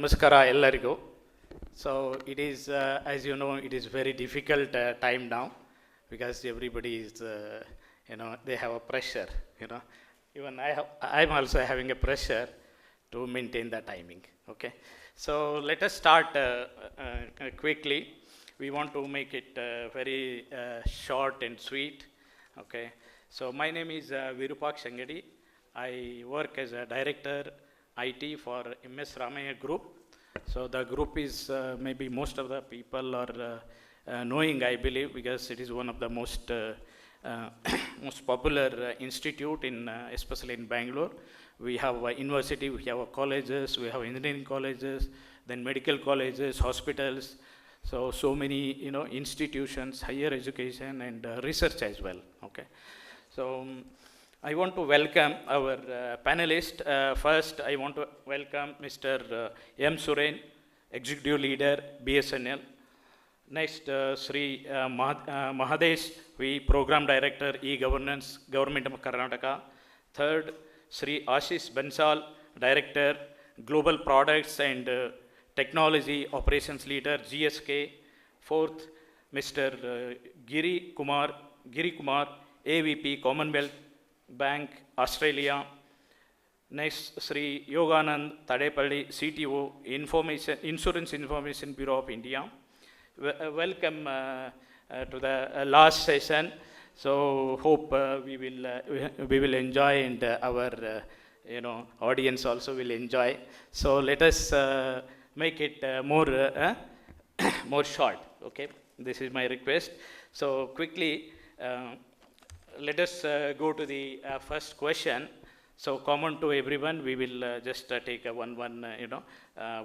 Namaskara ellarigu. So it is, as you know, it is very difficult time now because everybody is, they have a pressure, Even I'm also having a pressure to maintain the timing, okay? So let us start quickly. We want to make it very short and sweet, okay? So my name is Virupaksh Angadi. I work as a director IT for MS Ramaiah group. So the group is maybe most of the people are knowing, I believe, because it is one of the most most popular institute in especially in Bangalore. We have a university, we have colleges, we have engineering colleges, then medical colleges, hospitals. So many institutions, higher education and research as well. Okay, so. I want to welcome our panelists. First, I want to welcome Mr. M. Suren, Executive Leader, BSNL. Next, Sri Mahadesha, Program Director, E-Governance, Government of Karnataka. Third, Sri Ashish Bansal, Director, Global Products and Technology Operations Leader, GSK. Fourth, Mr. Giri Kumar, AVP, Commonwealth Bank, Australia. Next, Sri Yoganand Tadepalli, CTO, Insurance Information Bureau of India. Welcome to the last session. So hope we will enjoy, and our audience also will enjoy. So let us make it more more short. Okay, this is my request. So quickly. Let us go to the first question. So common to everyone, we will just take one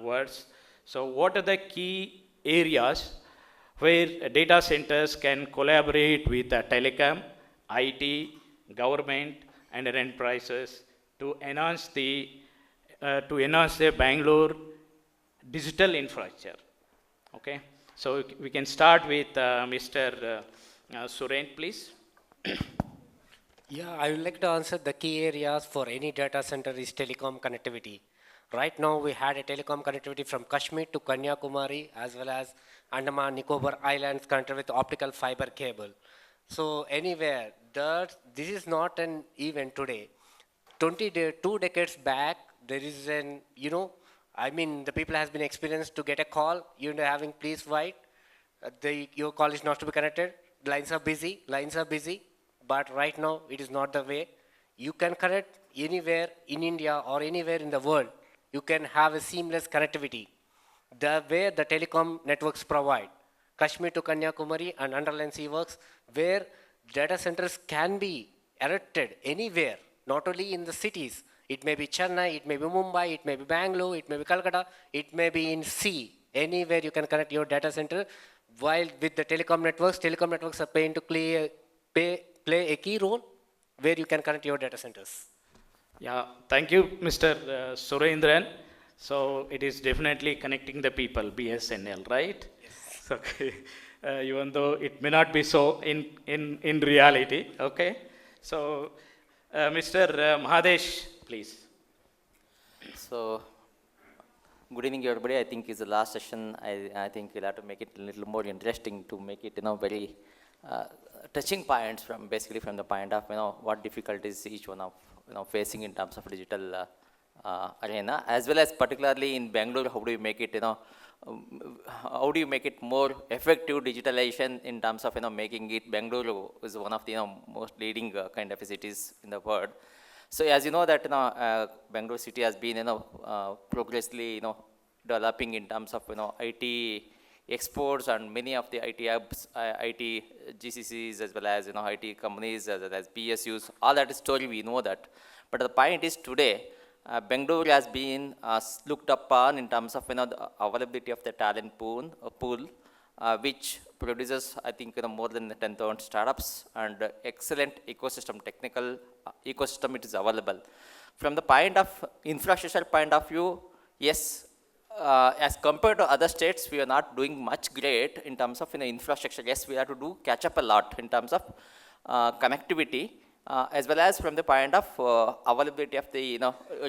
words. So what are the key areas where data centers can collaborate with telecom, IT, government, and enterprises to enhance the Bangalore digital infrastructure? Okay. So we can start with Mr. Suren, please. Yeah, I would like to answer the key areas for any data center is telecom connectivity. Right now, we had a telecom connectivity from Kashmir to Kanyakumari, as well as Andaman Nicobar Islands connected with optical fiber cable. So anywhere, this is not an event today. 2 decades back, there is an, the people has been experienced to get a call, having please wait, your call is not to be connected, lines are busy. But right now, it is not the way. You can connect anywhere in India or anywhere in the world. You can have a seamless connectivity. The way the telecom networks provide, Kashmir to Kanyakumari and underline sea works, where data centers can be erected anywhere, not only in the cities. It may be Chennai, it may be Mumbai, it may be Bangalore, it may be Calcutta, it may be in sea. Anywhere you can connect your data center. While with the telecom networks are paying to play a key role where you can connect your data centers. Yeah, thank you, Mr. Surendran. So it is definitely connecting the people, BSNL, right? Yes. Okay. Even though it may not be so in reality, okay? So, Mr. Mahadesh, please. So, good evening, everybody. I think it's the last session. I think we'll have to make it a little more interesting to make it, very touching points from the point of what difficulties each one of facing in terms of digital arena, as well as particularly in Bangalore. How do you make it how do you make it more effective digitalization in terms of making it Bangalore is one of the most leading kind of cities in the world. So as you know that Bangalore city has been progressively developing in terms of IT exports, and many of the IT hubs, IT GCCs, as well as IT companies, as well as PSUs, all that story we know that. But the point is today, Bangalore has been looked upon in terms of the availability of the talent pool, which produces I think more than 10,000 startups and excellent ecosystem, technical ecosystem it is available. From the point of infrastructure point of view, yes. As compared to other states, we are not doing much great in terms of infrastructure. Yes, we have to catch up a lot in terms of connectivity, as well as from the point of availability of the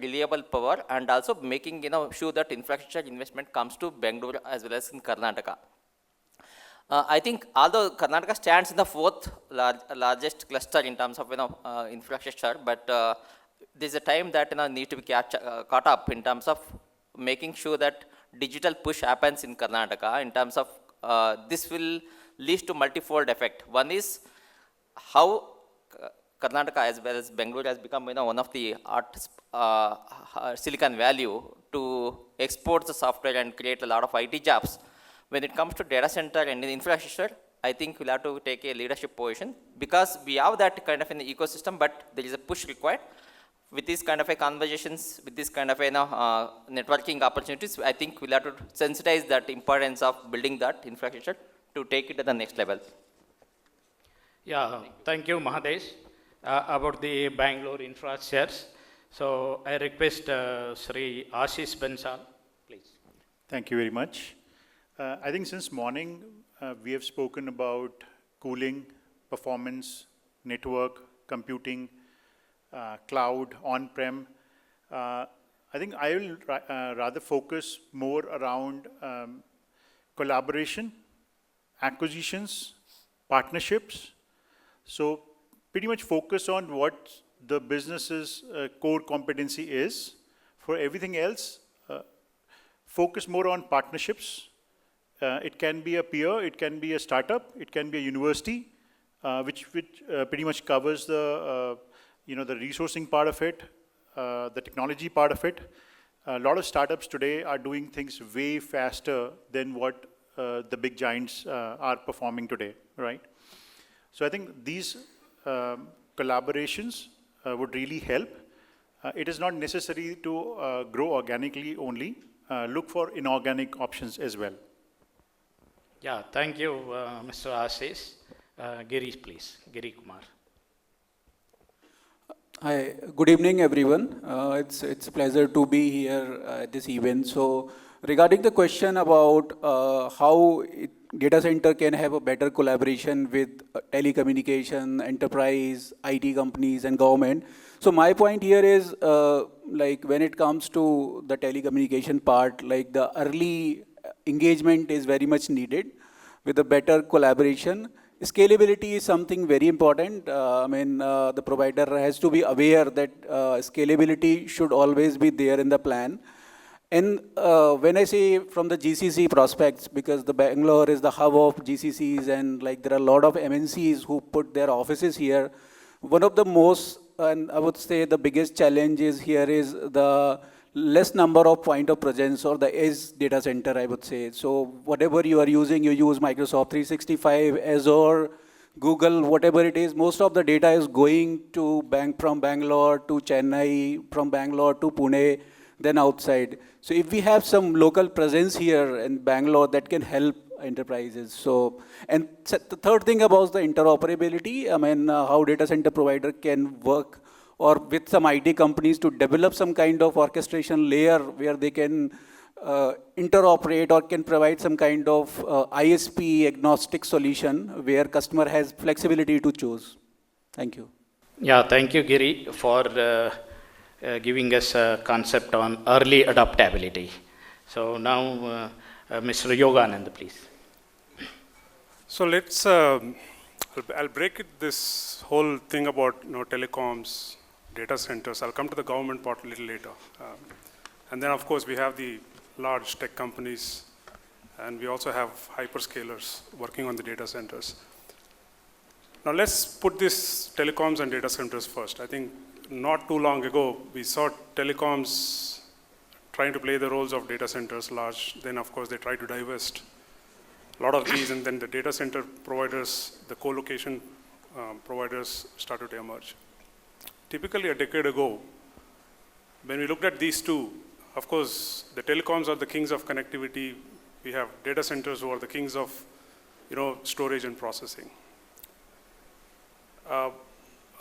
reliable power, and also making sure that infrastructure investment comes to Bangalore as well as in Karnataka. I think although Karnataka stands in the fourth largest cluster in terms of infrastructure, but there's a time that needs to be caught up in terms of making sure that digital push happens in Karnataka. In terms of this will lead to multifold effect. One is how Karnataka as well as Bangalore has become one of the Silicon Valley to export the software and create a lot of IT jobs. When it comes to data center and infrastructure, I think we'll have to take a leadership position because we have that kind of an ecosystem, but there is a push required. With these kind of a conversations, with this kind of networking opportunities, I think we'll have to sensitize that importance of building that infrastructure to take it to the next level. Yeah, thank you, Mahadesh. About the Bangalore infrastructures. So I request Sri Ashish Bansal, please. Thank you very much. I think since morning, we have spoken about cooling, performance, network, computing, cloud, on-prem. I think I will rather focus more around collaboration, acquisitions, partnerships. So pretty much focus on what the business's core competency is. For everything else, focus more on partnerships. It can be a peer, it can be a startup, it can be a university, which pretty much covers the the resourcing part of it, the technology part of it. A lot of startups today are doing things way faster than what the big giants are performing today, right? So I think these collaborations would really help. It is not necessary to grow organically only. Look for inorganic options as well. Yeah, thank you, Mr. Ashish. Giri, please. Giri Kumar. Hi, good evening, everyone. It's a pleasure to be here at this event. So, regarding the question about how data center can have a better collaboration with telecommunication, enterprise, IT companies, and government. So, my point here is like when it comes to the telecommunication part, like the early engagement is very much needed with a better collaboration. Scalability is something very important. The provider has to be aware that scalability should always be there in the plan. And when I say from the GCC prospects, because the Bangalore is the hub of GCCs and like there are a lot of MNCs who put their offices here, one of the most, and I would say the biggest challenge is here is the less number of point of presence or the edge data center, I would say. So whatever you are using, you use Microsoft 365, Azure, Google, whatever it is, most of the data is going to from Bangalore to Chennai, from Bangalore to Pune, then outside. So if we have some local presence here in Bangalore, that can help enterprises. So, and the third thing about the interoperability, how data center provider can work or with some IT companies to develop some kind of orchestration layer where they can interoperate or can provide some kind of ISP agnostic solution where customer has flexibility to choose. Thank you. Yeah, thank you, Giri, for giving us a concept on early adaptability. So now, Mr. Yoganand, please. So let's, I'll break this whole thing about telecoms, data centers. I'll come to the government part a little later. And then of course we have the large tech companies and we also have hyperscalers working on the data centers. Now let's put this telecoms and data centers first. I think not too long ago, we saw telecoms trying to play the roles of data centers large. Then of course they tried to divest a lot of these, and then the data center providers, the co-location providers started to emerge. Typically a decade ago, when we looked at these two, of course, the telecoms are the kings of connectivity. We have data centers who are the kings of storage and processing.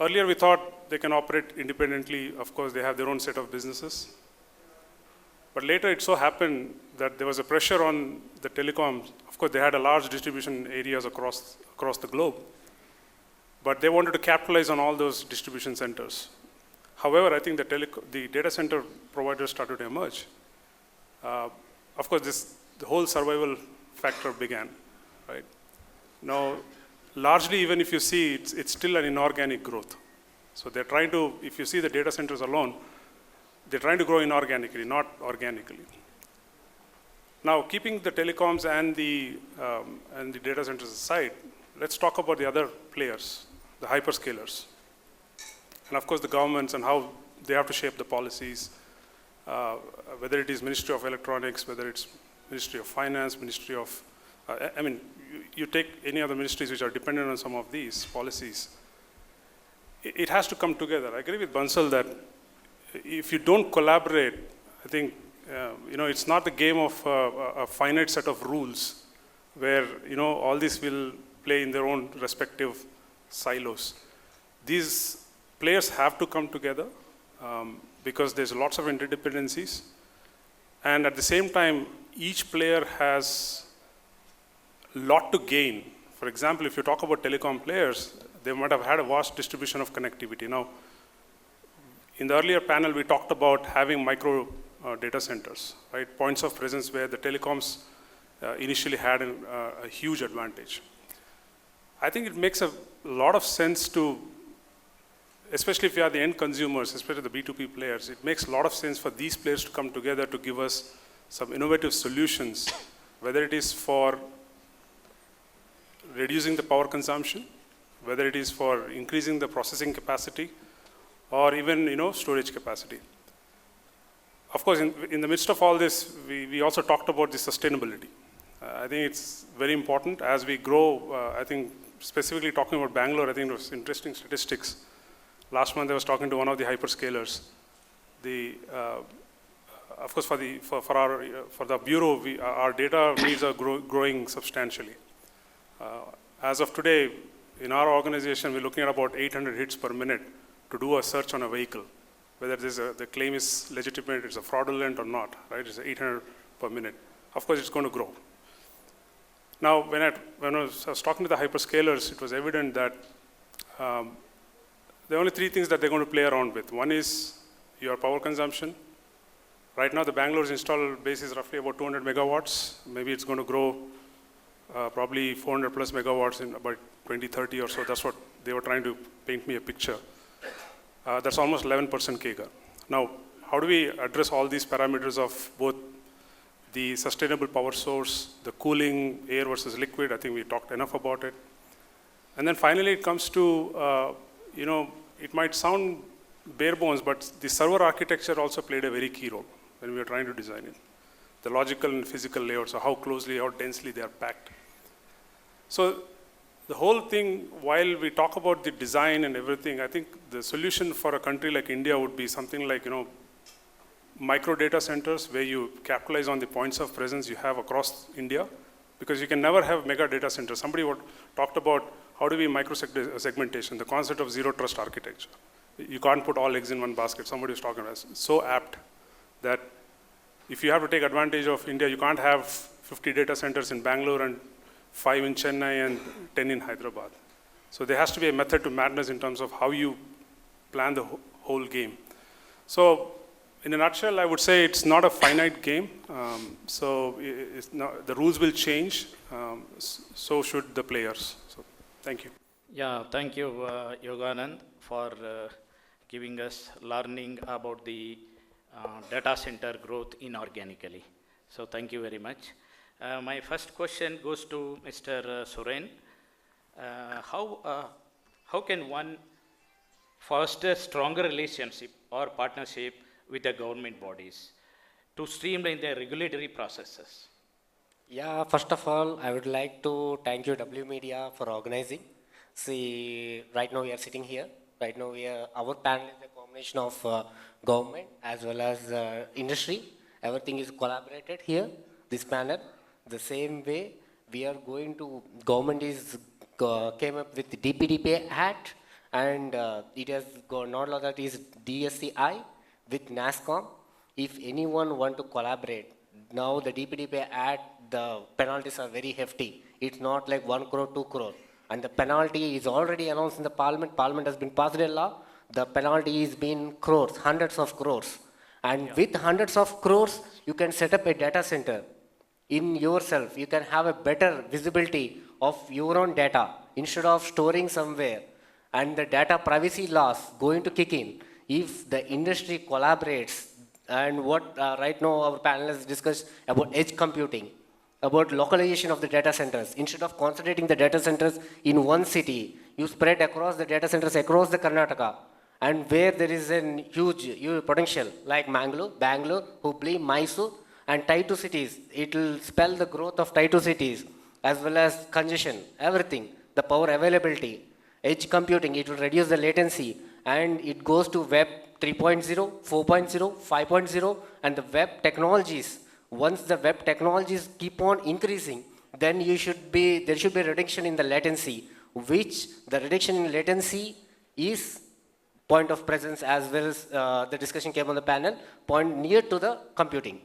Earlier we thought they can operate independently. Of course, they have their own set of businesses. But later it so happened that there was a pressure on the telecoms. Of course, they had a large distribution areas across the globe. but they wanted to capitalize on all those distribution centers. However, I think the data center providers started to emerge. Of course, the whole survival factor began, right? Now, largely, even if you see, it's still an inorganic growth. So they're trying to, if you see the data centers alone, they're trying to grow inorganically, not organically. Now, keeping the telecoms and the data centers aside, let's talk about the other players, the hyperscalers. And of course, the governments and how they have to shape the policies, whether it is Ministry of Electronics, whether it's Ministry of Finance, Ministry of, I mean, you take any other ministries which are dependent on some of these policies, it has to come together. I agree with Bansal that if you don't collaborate, I think, it's not the game of a finite set of rules where, all these will play in their own respective silos. These players have to come together because there's lots of interdependencies. And at the same time, each player has a lot to gain. For example, if you talk about telecom players, they might have had a vast distribution of connectivity. Now, in the earlier panel, we talked about having micro data centers, right? Points of presence where the telecoms initially had a huge advantage. I think it makes a lot of sense to, especially if you are the end consumers, especially the B2B players, it makes a lot of sense for these players to come together to give us some innovative solutions, whether it is for reducing the power consumption, whether it is for increasing the processing capacity, or even, storage capacity. Of course, in the midst of all this, we also talked about the sustainability. I think it's very important as we grow. I think specifically talking about Bangalore, I think it was interesting statistics. Last month I was talking to one of the hyperscalers. Of course, for the bureau, our data needs are growing substantially. As of today, in our organization, we're looking at about 800 hits per minute to do a search on a vehicle, whether the claim is legitimate, it's a fraudulent or not, right? It's 800 per minute. Of course, it's going to grow. Now, when I was talking to the hyperscalers, it was evident that there are only three things that they're going to play around with. One is your power consumption. Right now, the Bangalore's installed base is roughly about 200 megawatts. Maybe it's going to grow probably 400 plus megawatts in about 2030 or so. That's what they were trying to paint me a picture. That's almost 11% CAGR. Now, how do we address all these parameters of both the sustainable power source, the cooling, air versus liquid? I think we talked enough about it. And then finally, it comes to, it might sound bare bones, but the server architecture also played a very key role when we were trying to design it. The logical and physical layouts, so how closely, how densely they are packed. So the whole thing, while we talk about the design and everything, I think the solution for a country like India would be something like, micro data centers where you capitalize on the points of presence you have across India, because you can never have mega data centers. Somebody talked about how do we micro segmentation, the concept of zero trust architecture. You can't put all eggs in one basket. Somebody was talking about it. So apt that if you have to take advantage of India, you can't have 50 data centers in Bangalore and 5 in Chennai and 10 in Hyderabad. So there has to be a method to madness in terms of how you plan the whole game. So in a nutshell, I would say it's not a finite game. The rules will change, so should the players. So thank you. Yeah, thank you, Yoganand, for giving us learning about the data center growth inorganically. So thank you very much. My first question goes to Mr. Suren. How can one foster stronger relationship or partnership with the government bodies to streamline their regulatory processes? Yeah, first of all, I would like to thank you, W.Media, for organizing. See, right now we are sitting here. Right now our panel is a combination of government as well as industry. Everything is collaborated here, this panel. The same way we are going to, government came up with the DPDP Act, and it has got not all that is DSCI with NASCOM. If anyone want to collaborate, now the DPDP Act, the penalties are very hefty. It's not like 1 crore, 2 crore. And the penalty is already announced in the parliament. Parliament has been passed a law. The penalty is been crores, hundreds of crores. And with hundreds of crores, you can set up a data center in yourself. You can have a better visibility of your own data instead of storing somewhere. And the data privacy laws going to kick in if the industry collaborates. And what right now our panelists discussed about edge computing, about localization of the data centers. Instead of concentrating the data centers in one city, you spread across the data centers across the Karnataka. And where there is a huge potential, like Bangalore, Hubli, Mysore, and Tier 2 cities. It will spell the growth of Tier 2 cities, as well as congestion, everything, the power availability, edge computing, it will reduce the latency, and it goes to Web 3.0, 4.0, 5.0, and the web technologies. Once the web technologies keep on increasing, then there should be a reduction in the latency, which the reduction in latency is point of presence, as well as the discussion came on the panel, point near to the computing,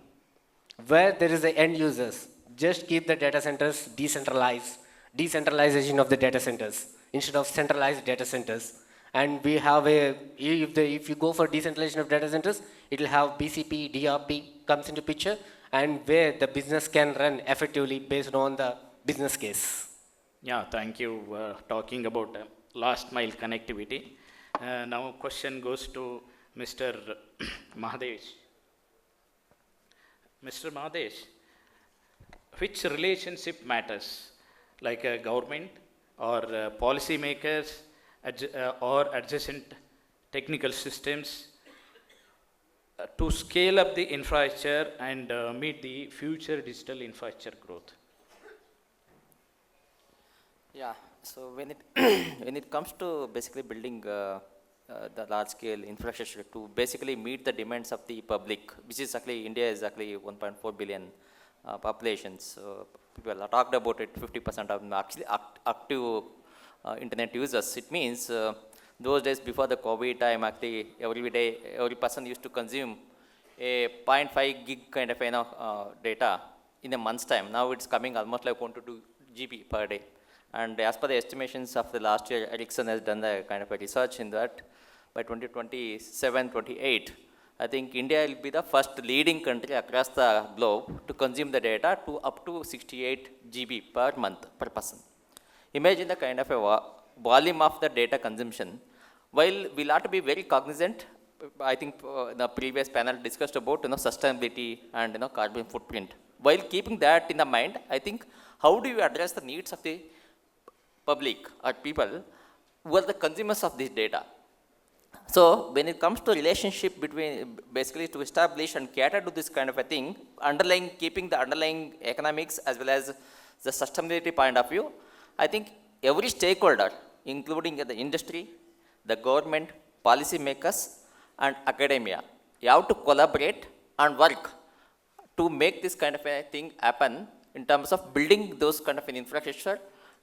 where there is the end users. Just keep the data centers decentralized, decentralization of the data centers instead of centralized data centers. And we have if you go for decentralization of data centers, it will have BCP, DRP comes into picture, and where the business can run effectively based on the business case. Yeah, thank you. Talking about last mile connectivity. Now question goes to Mr. Mahadesh. Mr. Mahadesh, which relationship matters, like a government or policy makers or adjacent technical systems to scale up the infrastructure and meet the future digital infrastructure growth? Yeah, so when it when it comes to basically building the large scale infrastructure to basically meet the demands of the public, which is actually India is actually 1.4 billion population. So people have talked about it, 50% of them actually active internet users. It means those days before the COVID time, actually every day every person used to consume a 0.5 gig kind of data in a month's time. Now it's coming almost like 1 to 2 GB per day. And as per the estimations of the last year, Ericsson has done the kind of a research in that by 2027-28, I think India will be the first leading country across the globe to consume the data to up to 68 GB per month per person. Imagine the kind of a volume of the data consumption. While we'll have to be very cognizant, I think the previous panel discussed about sustainability and carbon footprint. While keeping that in the mind, I think how do you address the needs of the public or people who are the consumers of this data? So when it comes to relationship between basically to establish and cater to this kind of a thing, keeping the underlying economics as well as the sustainability point of view, I think every stakeholder, including the industry, the government, policy makers, and academia, you have to collaborate and work to make this kind of a thing happen in terms of building those kind of an infrastructure.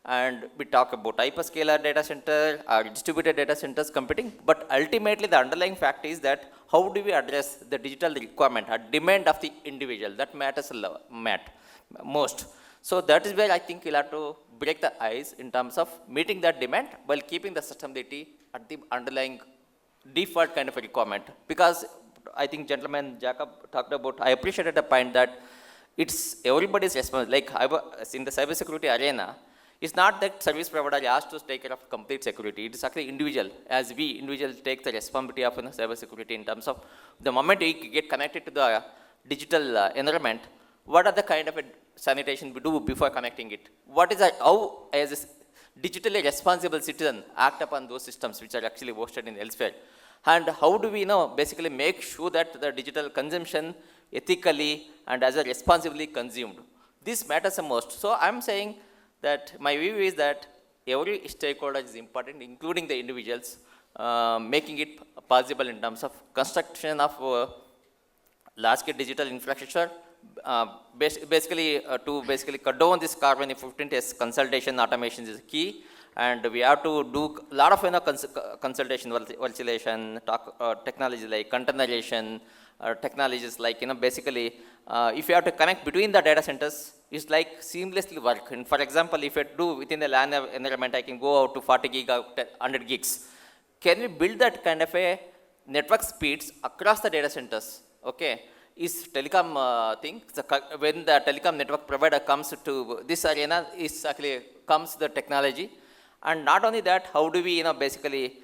And we talk about hyperscaler data center or distributed data centers computing, but ultimately the underlying fact is that how do we address the digital requirement or demand of the individual? That matters most. So that is where I think we'll have to break the ice in terms of meeting that demand while keeping the sustainability at the underlying default kind of a requirement. Because I think gentleman Jacob talked about, I appreciated the point that it's everybody's responsibility. Like in the cybersecurity arena, it's not that service provider has to take care of complete security. It is actually individual. As we individuals take the responsibility of cyber security in terms of the moment we get connected to the digital environment, what are the kind of a sanitation we do before connecting it? What is how as a digitally responsible citizen act upon those systems which are actually hosted in elsewhere? And how do we basically make sure that the digital consumption ethically and as a responsibly consumed? This matters the most. So I'm saying that my view is that every stakeholder is important, including the individuals, making it possible in terms of construction of large-scale digital infrastructure. Basically, to basically cut down this carbon footprint, as consultation automation is key, and we have to do a lot of consultation, virtualization, technology like containerization, technologies like, basically, if you have to connect between the data centers, it's like seamlessly work. And for example, if I do within the LAN environment, I can go out to 40 gig or 100 gigs. Can we build that kind of a network speeds across the data centers? Okay, is telecom thing, when the telecom network provider comes to this arena, is actually comes the technology. And not only that, how do we, basically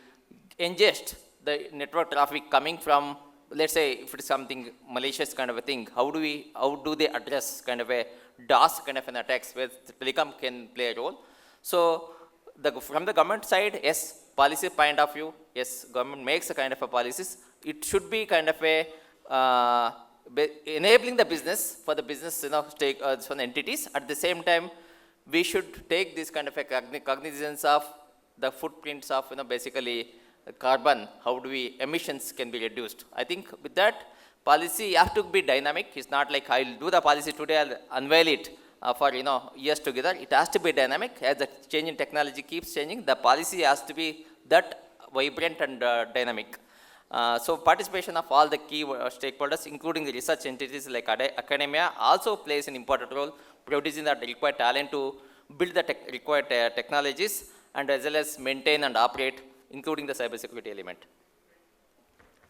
ingest the network traffic coming from, let's say, if it's something malicious kind of a thing, how do they address kind of a DOS kind of an attacks where the telecom can play a role? So from the government side, yes, policy point of view, yes, government makes a kind of a policies. It should be kind of a enabling the business for the business, stake for the entities. At the same time, we should take this kind of a cognizance of the footprints of, basically carbon, how do we emissions can be reduced. I think with that policy you have to be dynamic. It's not like I'll do the policy today, I'll unveil it for years together. It has to be dynamic. As the change in technology keeps changing, the policy has to be that vibrant and dynamic. So participation of all the key stakeholders, including the research entities like academia, also plays an important role, producing the required talent to build the required technologies, and as well as maintain and operate, including the cybersecurity element.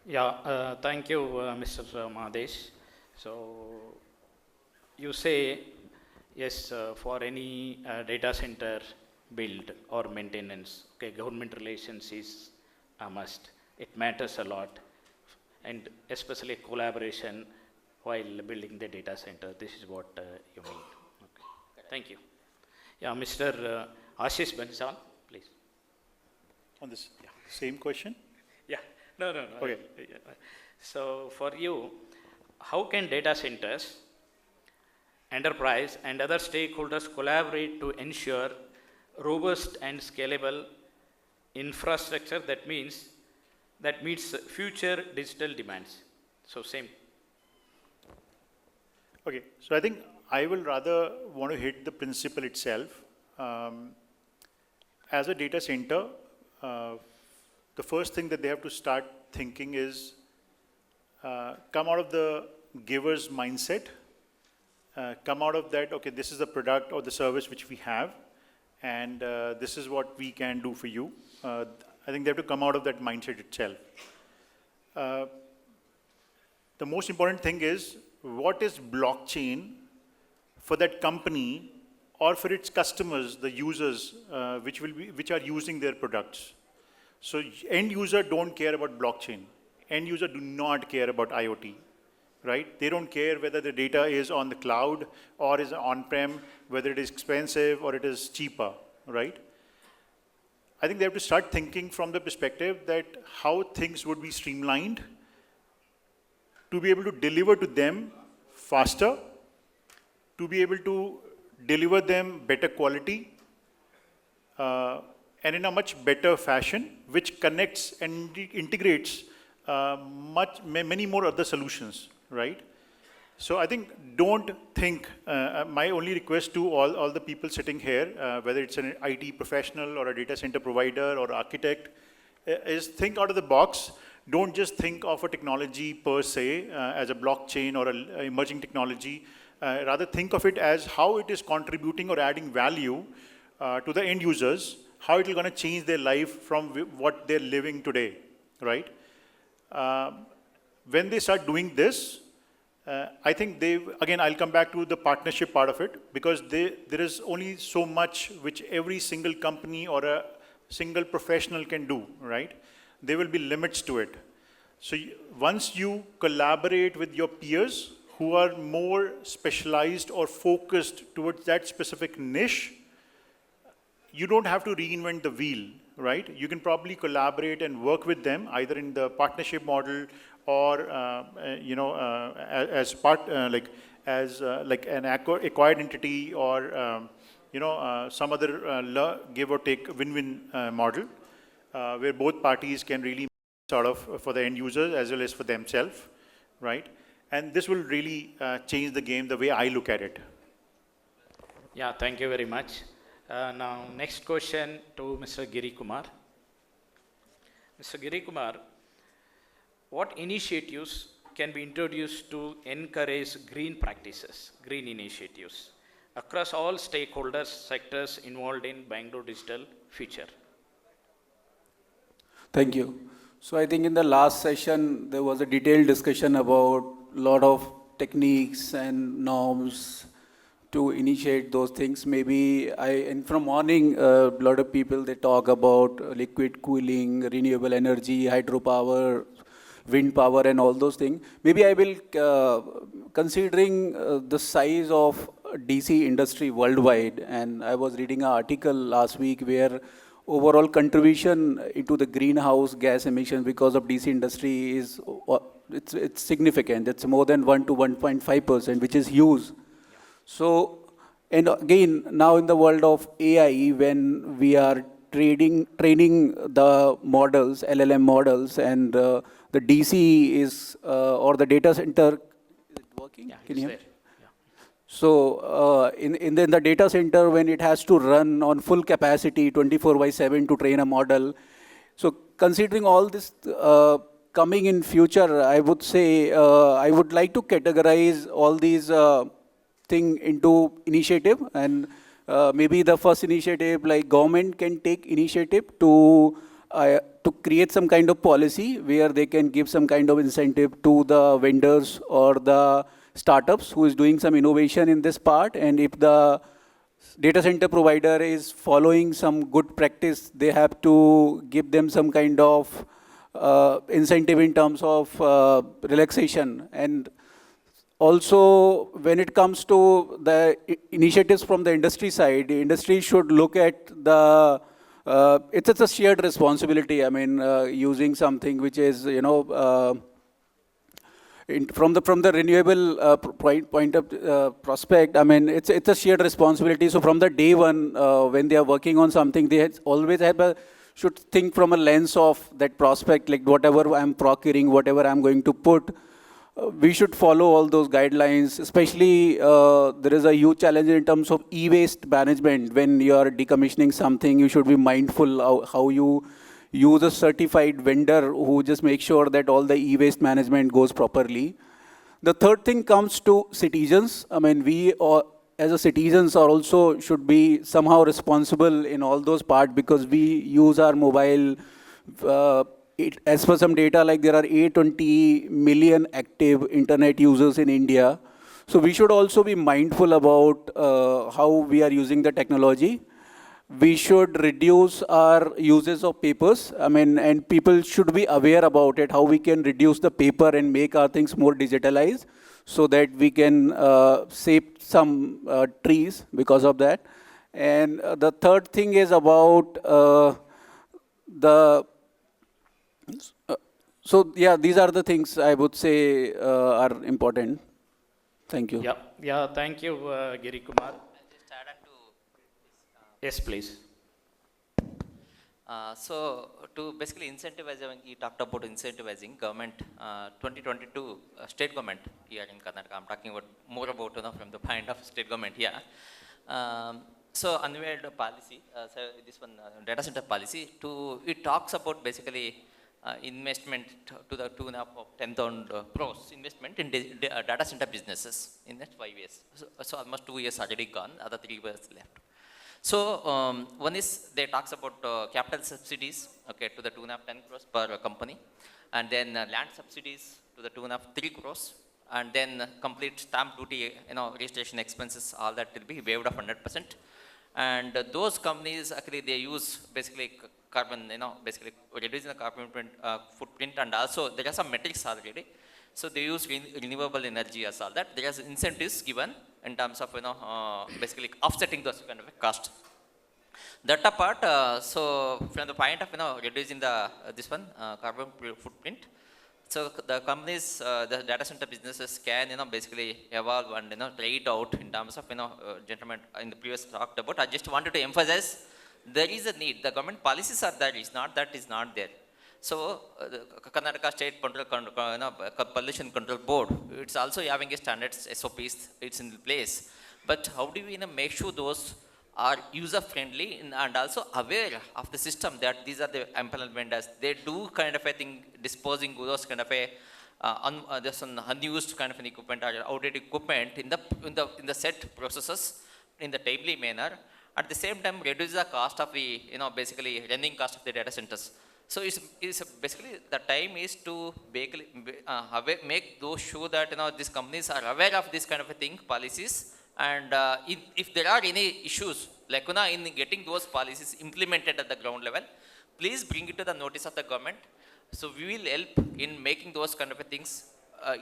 Yeah, thank you, Mr. Mahadesh. So you say, yes, for any data center build or maintenance, okay, government relations is a must. It matters a lot, and especially collaboration while building the data center. This is what you mean. Okay. Thank you. Yeah, Mr. Ashish Bansal, please. On this same question? Yeah, no. Okay. So for you, how can data centers, enterprise and other stakeholders collaborate to ensure robust and scalable infrastructure that meets future digital demands? So same. Okay, so I think I will rather want to hit the principle itself. As a data center, the first thing that they have to start thinking is come out of the giver's mindset, come out of that, okay, this is the product or the service which we have, and this is what we can do for you. I think they have to come out of that mindset itself. The most important thing is, what is blockchain for that company or for its customers, the users, which are using their products. So end user don't care about blockchain. End user do not care about IoT, right? They don't care whether the data is on the cloud or is on-prem, whether it is expensive or it is cheaper, right? I think they have to start thinking from the perspective that how things would be streamlined to be able to deliver to them faster, to be able to deliver them better quality, and in a much better fashion, which connects and integrates many more other solutions, right? So I think don't think, my only request to all the people sitting here, whether it's an IT professional or a data center provider or architect, is think out of the box. Don't just think of a technology per se as a blockchain or an emerging technology. Rather think of it as how it is contributing or adding value to the end users, how it is going to change their life from what they're living today, right? When they start doing this, I think again, I'll come back to the partnership part of it, because there is only so much which every single company or a single professional can do, right? There will be limits to it. So once you collaborate with your peers who are more specialized or focused towards that specific niche, you don't have to reinvent the wheel, right? You can probably collaborate and work with them either in the partnership model or as part like an acquired entity, or some other give or take win-win model where both parties can really sort of for the end users as well as for themselves, right? And this will really change the game the way I look at it. Yeah, thank you very much. Now, next question to Mr. Giri Kumar. Mr. Giri Kumar, what initiatives can be introduced to encourage green practices, green initiatives across all stakeholders, sectors involved in Bangalore digital future. Thank you. So I think in the last session, there was a detailed discussion about a lot of techniques and norms to initiate those things. And from morning, a lot of people, they talk about liquid cooling, renewable energy, hydropower, wind power and all those things. Maybe I will, considering the size of DC industry worldwide, and I was reading an article last week where overall contribution into the greenhouse gas emissions because of DC industry is, it's significant. It's more than 1 to 1.5%, which is huge. So, and again, now in the world of AI, when we are training the models, LLM models, and the DC is, or the data center, is it working? Yeah, Can you hear me? there. Yeah. So in the data center, when it has to run on full capacity 24/7 to train a model, so considering all this coming in future, I would say I would like to categorize all these thing into initiative, and maybe the first initiative, like government can take initiative to create some kind of policy where they can give some kind of incentive to the vendors or the startups who is doing some innovation in this part. And if the data center provider is following some good practice, they have to give them some kind of incentive in terms of relaxation. And also, when it comes to the initiatives from the industry side, the industry should look at the, it's a shared responsibility. I mean, using something which is, from the renewable point of prospect, I mean, it's a shared responsibility. So from the day one, when they are working on something, they always should think from a lens of that prospect, like whatever I'm procuring, whatever I'm going to put, we should follow all those guidelines. Especially, there is a huge challenge in terms of e-waste management. When you are decommissioning something, you should be mindful how you use a certified vendor who just makes sure that all the e-waste management goes properly. The third thing comes to citizens. I mean, we as a citizens are also should be somehow responsible in all those parts, because we use our mobile. As per some data, like there are 820 million active internet users in India. So we should also be mindful about how we are using the technology. We should reduce our uses of papers. I mean, and people should be aware about it, how we can reduce the paper and make our things more digitalized, so that we can save some trees because of that. And the third thing is about so yeah, these are the things I would say are important. Thank you. Yeah, thank you, Giri Kumar. Just add on to Yes, please. So to basically incentivizing, you talked about incentivizing government, 2022 state government here in Karnataka. I'm talking about more about from the point of state government here. So unveiled policy, so this one data center policy. It talks about basically investment to the tune of 10,000 crores investment in data center businesses in next 5 years. So almost 2 years already gone, other 3 years left. So one is they talks about capital subsidies, okay, to the tune of 10 crores per company, and then land subsidies to the tune of 3 crores, and then complete stamp duty, registration expenses, all that will be waived of 100%. And those companies actually they use basically carbon, basically reducing the carbon footprint, and also there are some metrics already. So they use renewable energy as all that. There is incentives given in terms of basically offsetting those kind of cost. That apart, so from the point of reducing the this one carbon footprint, so the companies, the data center businesses can basically evolve and try it out in terms of gentlemen in the previous talked about. I just wanted to emphasize there is a need. The government policies are there. It's not that is not there. So the Karnataka State Pollution Control Board, it's also having a standards SOPs. It's in place. But how do we make sure those are user friendly and also aware of the system that these are the implement vendors. They do kind of a thing, disposing those kind of a just an unused kind of an equipment or outdated equipment in the set processes in the timely manner. At the same time, reduce the cost of the basically running cost of the data centers. So it's basically the time is to make those sure that these companies are aware of this kind of a thing, policies, and if there are any issues like in getting those policies implemented at the ground level, please bring it to the notice of the government. So we will help in making those kind of a things.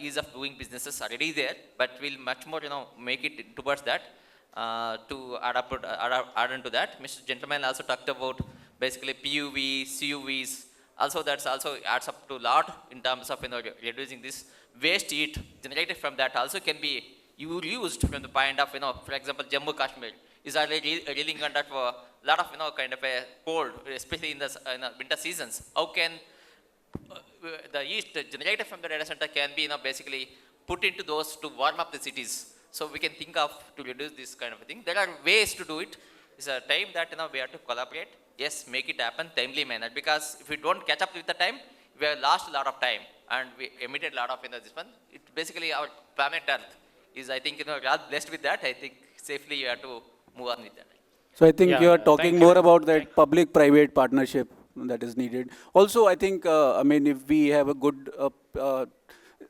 Ease of doing businesses already there, but we'll much more make it towards that. To add on to that, Mr. Gentleman also talked about basically PUVs, CUVs. Also, that's also adds up to a lot in terms of reducing this waste heat generated from that. Also can be used from the point of for example, Jammu Kashmir is already reeling under for a lot of kind of a cold, especially in the winter seasons. How can the heat generated from the data center can be basically put into those to warm up the cities? So we can think of to reduce this kind of a thing. There are ways to do it. It's a time that we have to collaborate. Yes, make it happen timely manner, because if we don't catch up with the time, we have lost a lot of time and we emitted a lot of this one. It basically our planet Earth is, I think, rather blessed with that. I think safely you have to move on with that. So I think Yeah, you are thank talking you. more about that public-private partnership that is needed. Also, I think, I mean, if we have a good,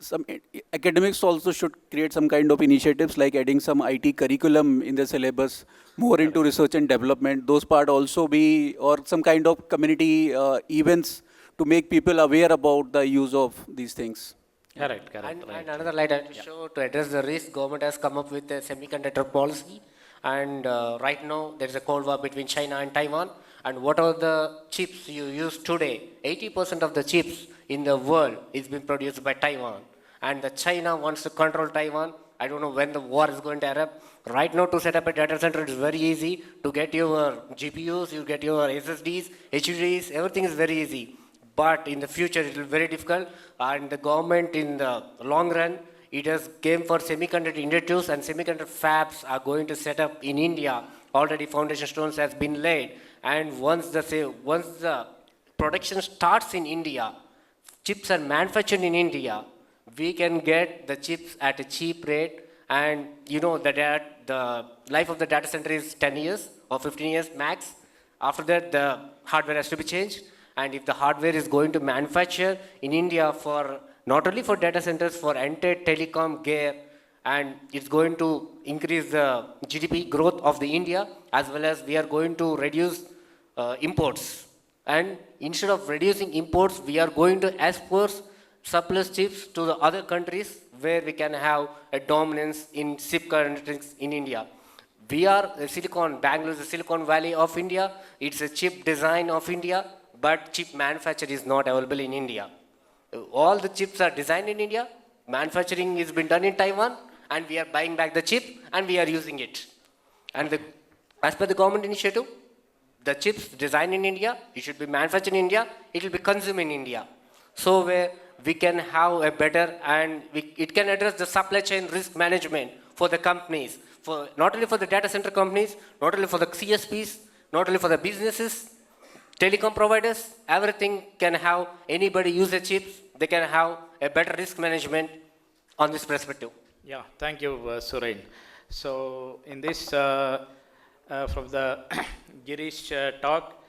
some academics also should create some kind of initiatives like adding some IT curriculum in the syllabus, more into research and development. Those part also be, or some kind of community events to make people aware about the use of these things. Correct, And right. another light I want to show, to address the risk, government has come up with a semiconductor policy. And right now, there is a cold war between China and Taiwan. And what are the chips you use today? 80% of the chips in the world is being produced by Taiwan. And the China wants to control Taiwan. I don't know when the war is going to erupt. Right now, to set up a data center, it is very easy. To get your GPUs, you get your SSDs, HDDs, everything is very easy. But in the future, it will be very difficult. And the government, in the long run, it has came for semiconductor initiatives, and semiconductor fabs are going to set up in India. Already foundation stones has been laid. And once the production starts in India, chips are manufactured in India, we can get the chips at a cheap rate. And the life of the data center is 10 years or 15 years max. After that, the hardware has to be changed. And if the hardware is going to manufacture in India for not only for data centers, for entire telecom gear, and it's going to increase the GDP growth of the India, as well as we are going to reduce imports. And instead of reducing imports, we are going to export surplus chips to the other countries where we can have a dominance in chip countries in India. We are Bangalore is the Silicon Valley of India. It's a chip design of India, but chip manufacture is not available in India. All the chips are designed in India, manufacturing has been done in Taiwan, and we are buying back the chip and we are using it. And as per the government initiative, the chips designed in India, it should be manufactured in India, it will be consumed in India. So where we can have a better, and it can address the supply chain risk management for the companies, for not only for the data center companies, not only for the CSPs, not only for the businesses, telecom providers, everything can have, anybody use the chips, they can have a better risk management on this perspective. Yeah, thank you, Suren. So in this, from the Girish talk,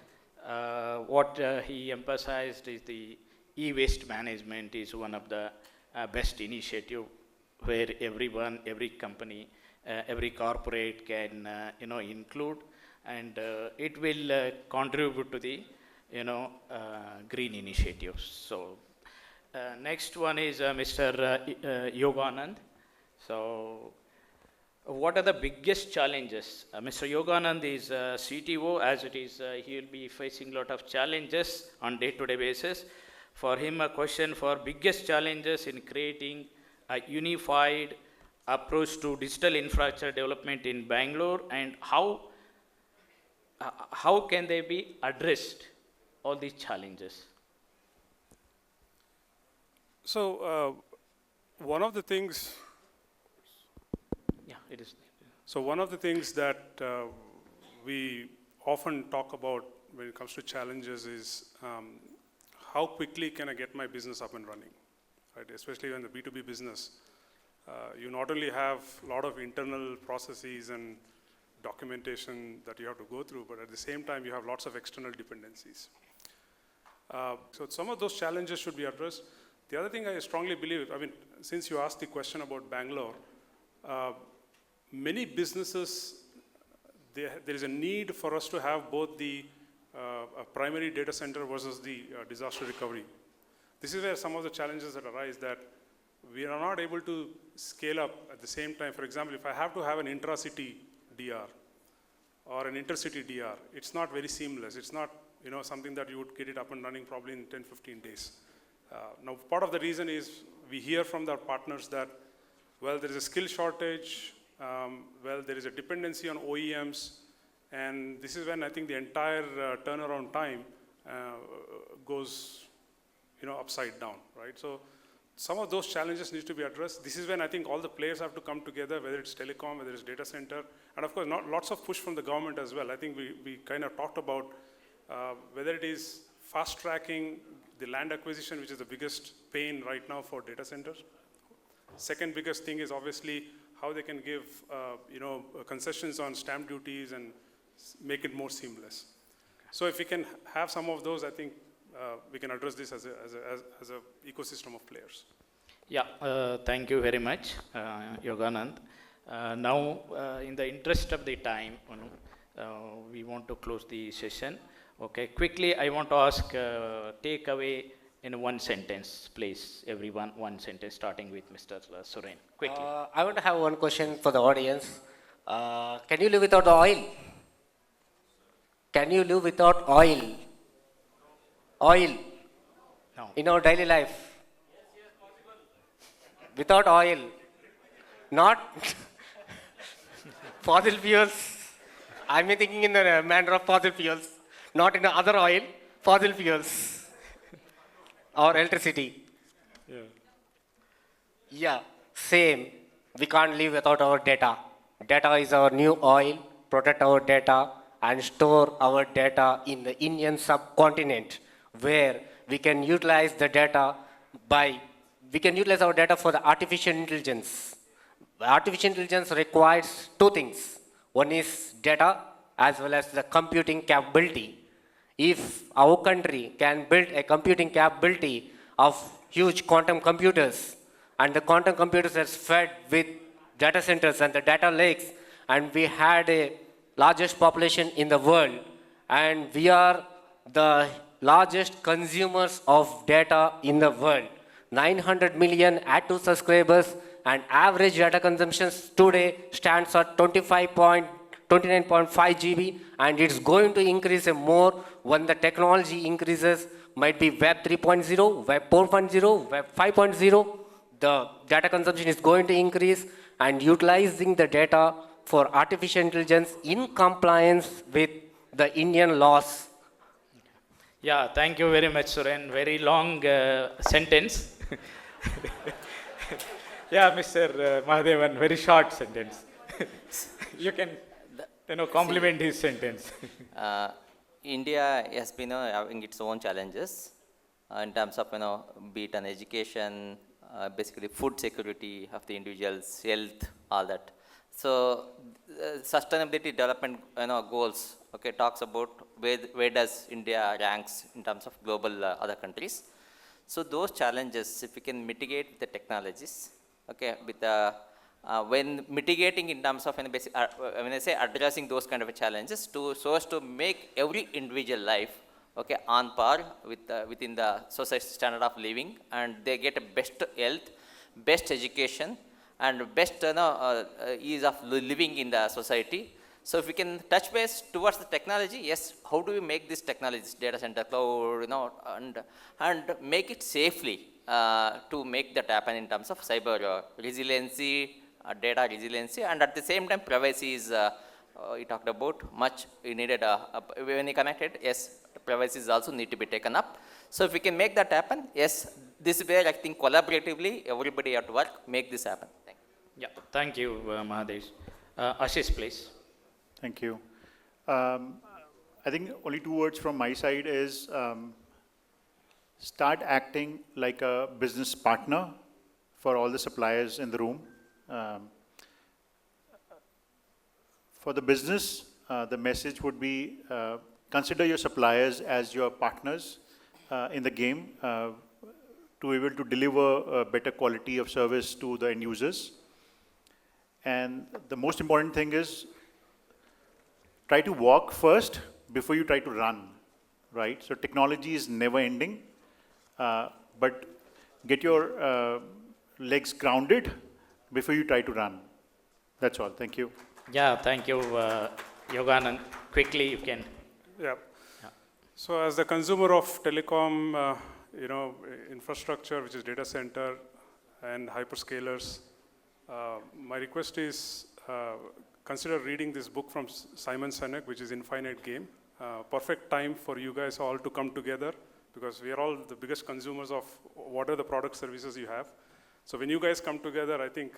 what he emphasized is the e-waste management is one of the best initiative where everyone, every company, every corporate can include, and it will contribute to the green initiatives. So next one is Mr. Yoganand. So what are the biggest challenges? Mr. Yoganand is CTO, as it is, he will be facing a lot of challenges on day-to-day basis. For him, a question for biggest challenges in creating a unified approach to digital infrastructure development in Bangalore, and how can they be addressed, all these challenges? So one of the things. Yeah, it is. So one of the things that we often talk about when it comes to challenges is how quickly can I get my business up and running? right? Especially in the B2B business. You not only have a lot of internal processes and documentation that you have to go through, but at the same time, you have lots of external dependencies. So some of those challenges should be addressed. The other thing I strongly believe, I mean, since you asked the question about Bangalore, many businesses, there is a need for us to have both the a primary data center versus the disaster recovery. This is where some of the challenges that arise, that we are not able to scale up at the same time. For example, if I have to have an intra-city DR or an intercity DR, it's not very seamless. It's not, you know, something that you would get it up and running probably in 10, 15 days. Now, part of the reason is we hear from our partners that, well, there is a skill shortage, well, there is a dependency on OEMs, and this is when I think the entire turnaround time goes, you know, upside down, right? So some of those challenges need to be addressed. This is when I think all the players have to come together, whether it's telecom, whether it's data center, and of course, lots of push from the government as well. I think we kind of talked about whether it is fast tracking the land acquisition, which is the biggest pain right now for data centers. Second biggest thing is obviously how they can give, you know, concessions on stamp duties and make it more seamless. So if we can have some of those, I think we can address this as a ecosystem of players. Yeah, thank you very much, Yoganand. Now, in the interest of the time, you know, we want to close the session. Okay, quickly, I want to ask takeaway in one sentence, please. Everyone, one sentence, starting with Mr. Suren. Quickly. I want to have one question for the audience. Can you live without oil? Can you live without oil? Oil. No. In our daily life. Without oil. Not fossil fuels. I'm thinking in the manner of fossil fuels. Not in the other oil, fossil fuels. Or electricity. Yeah. Yeah, same. We can't live without our data. Data is our new oil. Protect our data and store our data in the Indian subcontinent, where we can utilize the data our data for the artificial intelligence. Artificial intelligence requires two things. One is data as well as the computing capability. If our country can build a computing capability of huge quantum computers, and the quantum computers are fed with data centers and the data lakes, and we had a largest population in the world, and we are the largest consumers of data in the world. 900 million active subscribers, and average data consumption today stands at 29.5 GB, and it's going to increase more when the technology increases. Might be Web 3.0, Web 4.0, Web 5.0. The data consumption is going to increase, and utilizing the data for artificial intelligence in compliance with the Indian laws. Yeah, thank you very much, Suren. Very long sentence. Yeah, Mr. Mahadevan, very short sentence. You can, you know, compliment his sentence. India has been having its own challenges in terms of, be it an education, basically food security of the individuals, health, all that. So sustainability development, goals, okay, talks about where does India ranks in terms of global other countries. So those challenges, if we can mitigate with the technologies, okay, with when mitigating in terms of when I say addressing those kind of challenges, so as to make every individual life, okay, on par with within the society standard of living, and they get a best health, best education, and best ease of living in the society. So if we can touch base towards the technology, yes, how do we make this technology, data center, cloud, and make it safely to make that happen in terms of cyber resiliency, data resiliency, and at the same time privacy is, we talked about much needed, when you connected, yes, privacy is also need to be taken up. So if we can make that happen, yes, this is where I think collaboratively everybody have to work, make this happen. Thank you. Yeah, thank you, Mahadesh. Ashish, please. Thank you. I think only 2 words from my side is start acting like a business partner for all the suppliers in the room. For the business, the message would be consider your suppliers as your partners in the game to be able to deliver a better quality of service to the end users. And the most important thing is try to walk first before you try to run, right? So technology is never ending, but get your legs grounded before you try to run. That's all. Thank you. Yeah, thank you, Yoganand. Quickly, you can. Yeah. So as the consumer of telecom, infrastructure, which is data center and hyperscalers, my request is consider reading this book from Simon Sinek, which is Infinite Game. Perfect time for you guys all to come together because we are all the biggest consumers of what are the product services you have. So when you guys come together, I think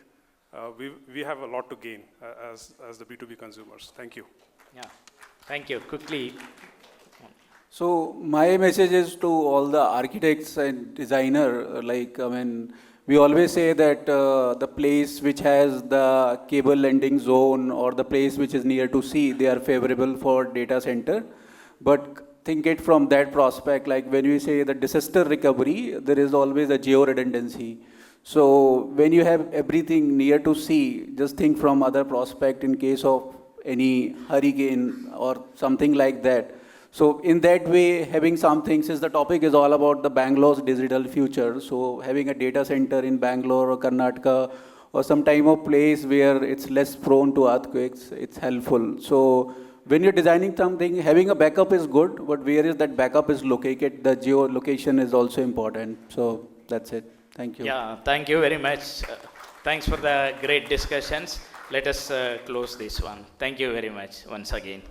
we have a lot to gain as the B2B consumers. Thank you. Yeah, thank you. Quickly. So my message is to all the architects and designer, we always say that the place which has the cable landing zone or the place which is near to sea, they are favorable for data center. But think it from that prospect, like when we say the disaster recovery, there is always a geo redundancy. So when you have everything near to sea, just think from other prospect in case of any hurricane or something like that. So in that way, having something, since the topic is all about the Bangalore's digital future, so having a data center in Bangalore or Karnataka or some type of place where it's less prone to earthquakes, it's helpful. So when you're designing something, having a backup is good, but where is that backup is located, the geolocation is also important. So that's it. Thank you. Yeah, thank you very much. Thanks for the great discussions. Let us close this one. Thank you very much once again.